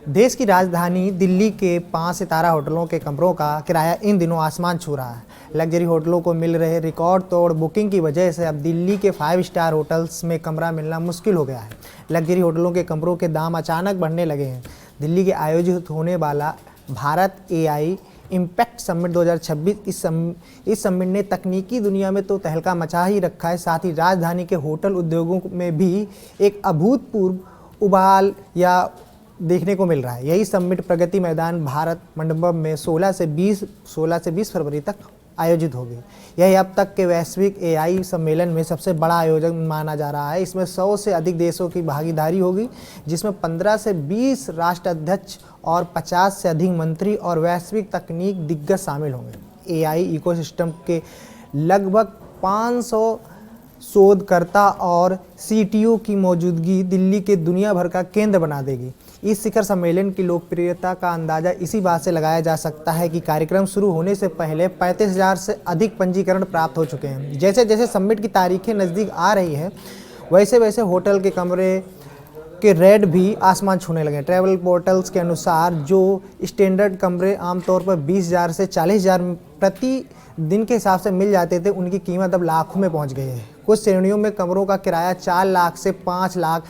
देश की राजधानी दिल्ली के 5 सितारा होटलों के कमरों का किराया इन दिनों आसमान छू रहा है। लग्जरी होटलों को मिल रहे रिकॉर्ड तोड़ बुकिंग की वजह से अब दिल्ली के 5 स्टार होटल्स में कमरा मिलना मुश्किल हो गया है। लग्जरी होटलों के कमरों के दाम अचानक बढ़ने लगे हैं। दिल्ली के आयोजित होने वाला भारत एआई इम्पैक्ट समिट 2026 इस समिट ने तकनीकी दुनिया में तो तहलका मचा ही रखा है, साथ ही राजधानी के होटल उद्योगों में भी एक अभूतपूर्व उबाल या देखने को मिल रहा है। यही समिट प्रगति मैदान भारत मंडपम में 16 से 20 फरवरी तक आयोजित होगी। यह अब तक के वैश्विक एआई सम्मेलन में सबसे बड़ा आयोजन माना जा रहा है। इसमें 100 से अधिक देशों की भागीदारी होगी, जिसमें 15 से 20 राष्ट्राध्यक्ष और 50 से अधिक मंत्री और वैश्विक तकनीक दिग्गज शामिल होंगे। एआई इकोसिस्टम के लगभग 500 शोधकर्ता और सीटीओ की मौजूदगी दिल्ली के दुनिया भर का केंद्र बना देगी। इस शिखर सम्मेलन की लोकप्रियता का अंदाज़ा इसी बात से लगाया जा सकता है कि कार्यक्रम शुरू होने से पहले 35,000 से अधिक पंजीकरण प्राप्त हो चुके हैं। जैसे जैसे समिट की तारीखें नज़दीक आ रही है, वैसे वैसे होटल के कमरे के रेट भी आसमान छूने लगे। ट्रैवल पोर्टल्स के अनुसार जो स्टैंडर्ड कमरे आमतौर पर 20,000 से 40,000 प्रति दिन के हिसाब से मिल जाते थे, उनकी कीमत अब लाखों में पहुंच गई है। कुछ श्रेणियों में कमरों का किराया 4 लाख से 5 लाख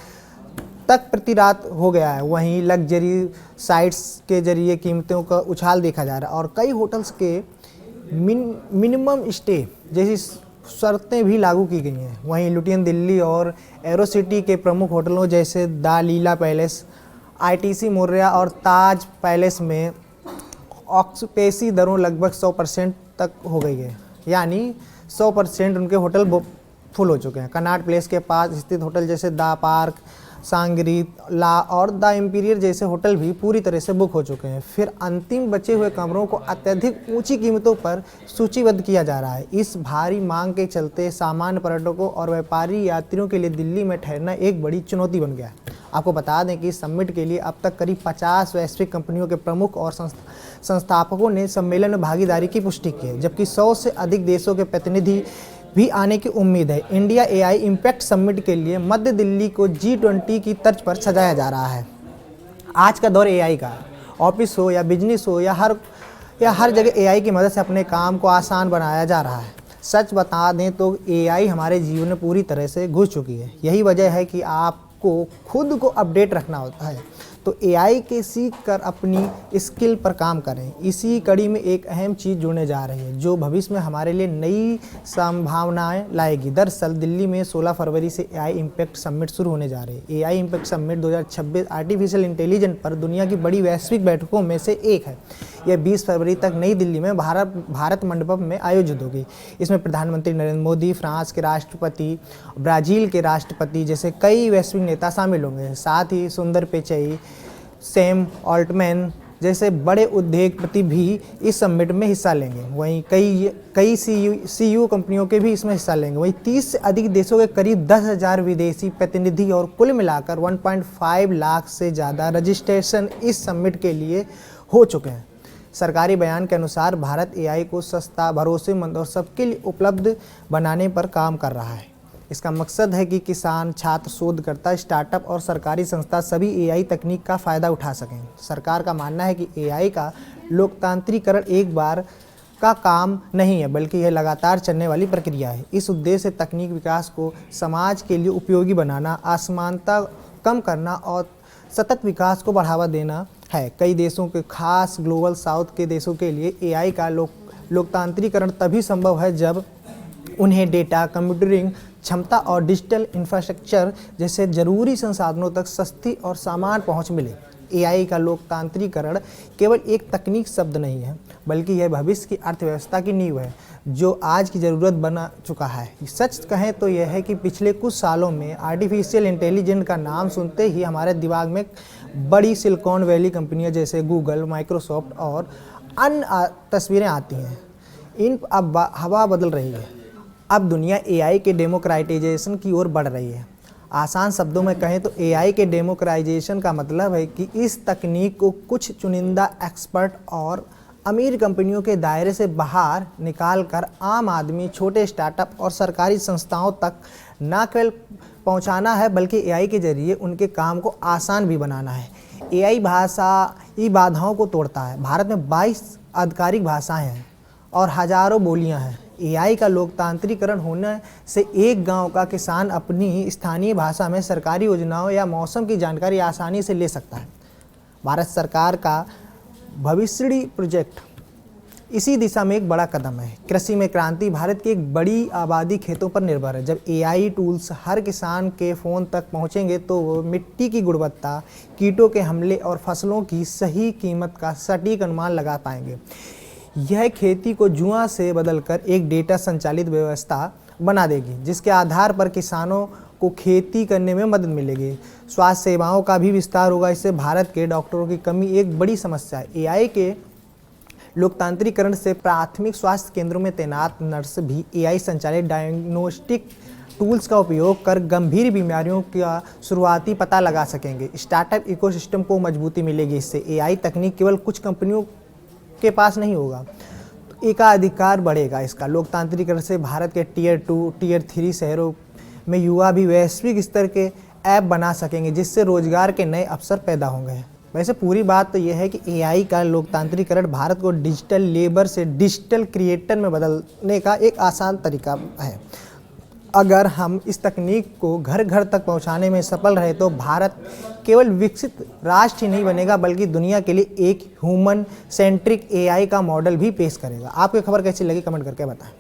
तक प्रति रात हो गया है। वहीं लग्जरी साइट्स के जरिए कीमतों का उछाल देखा जा रहा है और कई होटल्स के मिनिमम स्टे जैसी शर्तें भी लागू की गई हैं। वहीं लुटियन दिल्ली और एरोसिटी के प्रमुख होटलों जैसे the Leela palace, ITC Maurya और ताज पैलेस में ऑक्यूपेंसी दरों लगभग 100% तक हो गई है, यानी 100% उनके होटल फुल हो चुके हैं। कनॉट प्लेस के पास स्थित होटल जैसे द पार्क, सांगरी ला और द एम्पीरियर जैसे होटल भी पूरी तरह से बुक हो चुके हैं। फिर अंतिम बचे हुए कमरों को अत्यधिक ऊंची कीमतों पर सूचीबद्ध किया जा रहा है। इस भारी मांग के चलते सामान्य पर्यटकों और व्यापारी यात्रियों के लिए दिल्ली में ठहरना एक बड़ी चुनौती बन गया है। आपको बता दें कि इस समिट के लिए अब तक करीब 50 वैश्विक कंपनियों के प्रमुख और संस्थापकों ने सम्मेलन में भागीदारी की पुष्टि की है, जबकि 100 से अधिक देशों के प्रतिनिधि भी आने की उम्मीद है। इंडिया एआई इम्पैक्ट समिट के लिए मध्य दिल्ली को G20 की तर्ज पर सजाया जा रहा है। आज का दौर एआई का है। ऑफिस हो या बिजनेस हो या हर जगह एआई की मदद से अपने काम को आसान बनाया जा रहा है। सच बता दें तो एआई हमारे जीवन में पूरी तरह से घुस चुकी है। यही वजह है कि आपको खुद को अपडेट रखना होता है, तो एआई के सीख कर अपनी स्किल पर काम करें। इसी कड़ी में एक अहम चीज़ जुड़ने जा रही है जो भविष्य में हमारे लिए नई संभावनाएं लाएगी। दरअसल दिल्ली में 16 फरवरी से एआई इम्पैक्ट समिट शुरू होने जा रही है। AI impact summit 2026 artificial intelligence पर दुनिया की बड़ी वैश्विक बैठकों में से एक है। यह 20 फरवरी तक नई दिल्ली में भारत मंडपम में आयोजित होगी। इसमें प्रधानमंत्री नरेंद्र मोदी, फ्रांस के राष्ट्रपति, ब्राज़ील के राष्ट्रपति जैसे कई वैश्विक नेता शामिल होंगे। साथ ही सुंदर पिचाई, सैम ऑल्टमैन जैसे बड़े उद्योगपति भी इस समिट में हिस्सा लेंगे। वहीं कई सीईओ कंपनियों के भी इसमें हिस्सा लेंगे। वहीं 30 से अधिक देशों के करीब 10,000 विदेशी प्रतिनिधि और कुल मिलाकर 1.5 लाख से ज़्यादा रजिस्ट्रेशन इस समिट के लिए हो चुके हैं। सरकारी बयान के अनुसार भारत एआई को सस्ता, भरोसेमंद और सबके लिए उपलब्ध बनाने पर काम कर रहा है। इसका मकसद है कि किसान, छात्र, शोधकर्ता, स्टार्टअप और सरकारी संस्था सभी एआई तकनीक का फ़ायदा उठा सकें। सरकार का मानना है कि एआई का लोकतांत्रिकरण एक बार का काम नहीं है, बल्कि यह लगातार चलने वाली प्रक्रिया है। इस उद्देश्य से तकनीक विकास को समाज के लिए उपयोगी बनाना, असमानता कम करना और सतत विकास को बढ़ावा देना है। कई देशों के, खास ग्लोबल साउथ के देशों के लिए एआई का लोकतांत्रिकरण तभी संभव है जब उन्हें डेटा, कंप्यूटिंग क्षमता और डिजिटल इंफ्रास्ट्रक्चर जैसे जरूरी संसाधनों तक सस्ती और समान पहुंच मिले। एआई का लोकतांत्रिकरण केवल एक तकनीक शब्द नहीं है, बल्कि यह भविष्य की अर्थव्यवस्था की नींव है जो आज की ज़रूरत बना चुका है। सच कहें तो यह है कि पिछले कुछ सालों में आर्टिफिशियल इंटेलिजेंस का नाम सुनते ही हमारे दिमाग में बड़ी सिलिकॉन वैली कंपनियां जैसे गूगल, माइक्रोसॉफ्ट और अन्य तस्वीरें आती हैं। अब हवा बदल रही है। अब दुनिया एआई के डेमोक्रेटाइजेशन की ओर बढ़ रही है। आसान शब्दों में कहें तो एआई के डेमोक्रेटाइजेशन का मतलब है कि इस तकनीक को कुछ चुनिंदा एक्सपर्ट और अमीर कंपनियों के दायरे से बाहर निकालकर आम आदमी, छोटे स्टार्टअप और सरकारी संस्थाओं तक न केवल पहुंचाना है, बल्कि एआई के जरिए उनके काम को आसान भी बनाना है। एआई भाषाई बाधाओं को तोड़ता है। भारत में 22 आधिकारिक भाषाएं हैं और हजारों बोलियां हैं। एआई का लोकतांत्रिकरण होने से एक गांव का किसान अपनी स्थानीय भाषा में सरकारी योजनाओं या मौसम की जानकारी आसानी से ले सकता है। भारत सरकार का भविष्यवाणी प्रोजेक्ट इसी दिशा में एक बड़ा कदम है। कृषि में क्रांति। भारत की एक बड़ी आबादी खेतों पर निर्भर है। जब एआई टूल्स हर किसान के फ़ोन तक पहुंचेंगे तो वो मिट्टी की गुणवत्ता, कीटों के हमले और फसलों की सही कीमत का सटीक अनुमान लगा पाएंगे। यह खेती को जुआ से बदलकर एक डेटा संचालित व्यवस्था बना देगी, जिसके आधार पर किसानों को खेती करने में मदद मिलेगी। स्वास्थ्य सेवाओं का भी विस्तार होगा। इससे भारत के डॉक्टरों की कमी एक बड़ी समस्या है। एआई के लोकतांत्रिकरण से प्राथमिक स्वास्थ्य केंद्रों में तैनात नर्स भी एआई संचालित डायग्नोस्टिक टूल्स का उपयोग कर गंभीर बीमारियों का शुरुआती पता लगा सकेंगे। स्टार्टअप इकोसिस्टम को मजबूती मिलेगी। इससे एआई तकनीक केवल कुछ कंपनियों के पास नहीं होगा, तो एकाधिकार बढ़ेगा। इसका लोकतांत्रिकरण से भारत के टियर 2, टियर 3 शहरों में युवा भी वैश्विक स्तर के ऐप बना सकेंगे, जिससे रोजगार के नए अवसर पैदा होंगे। वैसे पूरी बात तो यह है कि एआई का लोकतांत्रिकरण भारत को डिजिटल लेबर से डिजिटल क्रिएटर में बदलने का एक आसान तरीका है। अगर हम इस तकनीक को घर घर तक पहुंचाने में सफल रहे तो भारत केवल विकसित राष्ट्र ही नहीं बनेगा, बल्कि दुनिया के लिए एक ह्यूमन सेंट्रिक एआई का मॉडल भी पेश करेगा। आपकी खबर कैसी लगी कमेंट करके बताएं।